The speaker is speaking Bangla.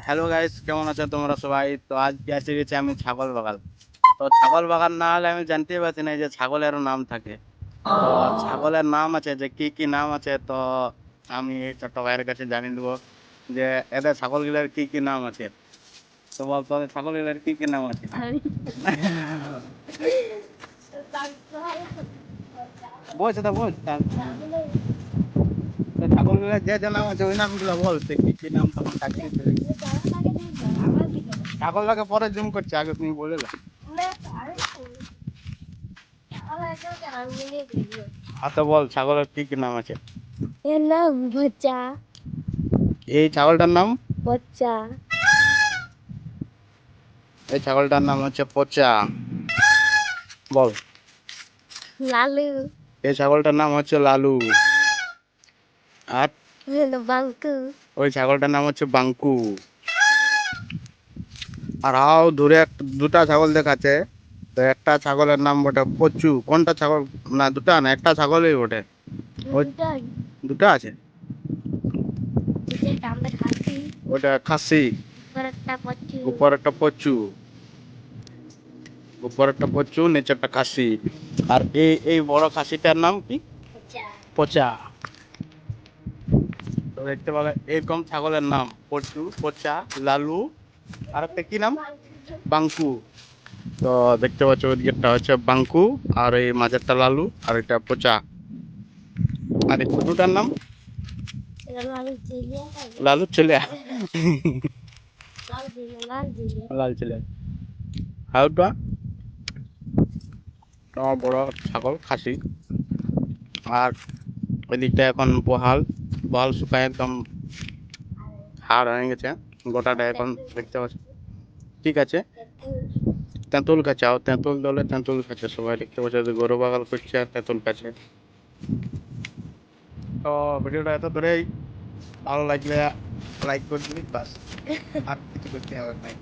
হ্যালো গাইস, কেমন আছো তোমরা সবাই? তো আজকে এসে গেছি আমি ছাগল বাগান। তো ছাগল বাগান না হলে আমি জানতেই পারছি না যে ছাগলেরও নাম থাকে। তো ছাগলের নাম আছে, যে কি কি নাম আছে, তো আমি এই ছোট্ট ভাইয়ের কাছে জানিয়ে দেবো যে এদের ছাগলগুলোর কি কি নাম আছে। তো বল তোদের ছাগলগুলোর কি কি নাম আছে? বল সেটা বল। ছাগলগুলোর যে যে নাম আছে ওই নামগুলো বল, সে কি কি নাম তখন থাকে। ছাগলটাকে পরে জুম করছে, আগে তুমি বলে দাও। আচ্ছা বল, ছাগলের কি কি নাম আছে? এর নাম বচ্চা। এই ছাগলটার নাম, বচ্চা। এই ছাগলটার নাম হচ্ছে পচা। বল। লালু। এই ছাগলটার নাম হচ্ছে লালু। আর হলো বাঙ্কু। ওই ছাগলটার নাম হচ্ছে বাঙ্কু। আর হাও দূরে দুটা ছাগল দেখাচ্ছে। তো একটা ছাগলের নাম বটে পচু। কোনটা ছাগল? না দুটা না, একটা ছাগলই বটে। ওই দুটাই। দুটা আছে। যেটা আমরা খাচ্ছি। ওটা খাসি। উপর একটা পচ্ছু। উপর একটা পচু। উপর একটা পচু, নিচে একটা খাসি। আর এই এই বড় খাসিটার নাম কি? বচ্চা। পচা। তো দেখতে পাবে এরকম ছাগলের নাম পচু, পচা, লালু, আর একটা কি নাম? বাঙ্কু। তো দেখতে পাচ্ছ ওইদিকেরটা হচ্ছে বাঙ্কু, আর এই মাঝেরটা লালু, আর এটা পচা। আর এই ছোটটার নাম এটা লালু জিলিয়া। লালু ছেলে। লাল জিলিয়া, লাল জিলিয়া। লাল ছেলে। আর ওটা আমার বড় ছাগল খাসি। আর ওই দিকটা এখন বহাল, বহাল শুকায় একদম হাড় হয়ে গেছে গোটাটা এখন দেখতে পাচ্ছি। ঠিক আছে, তেঁতুল কাচাও, তেঁতুল দলে তেঁতুল কাছে সবাই দেখতে পাচ্ছে যে গরু বাগাল করছে আর তেঁতুল কাছে। তো ভিডিওটা এত ধরেই, ভালো লাগলে লাইক করে দিবি বাস, আর কিছু করতে হবে নাই।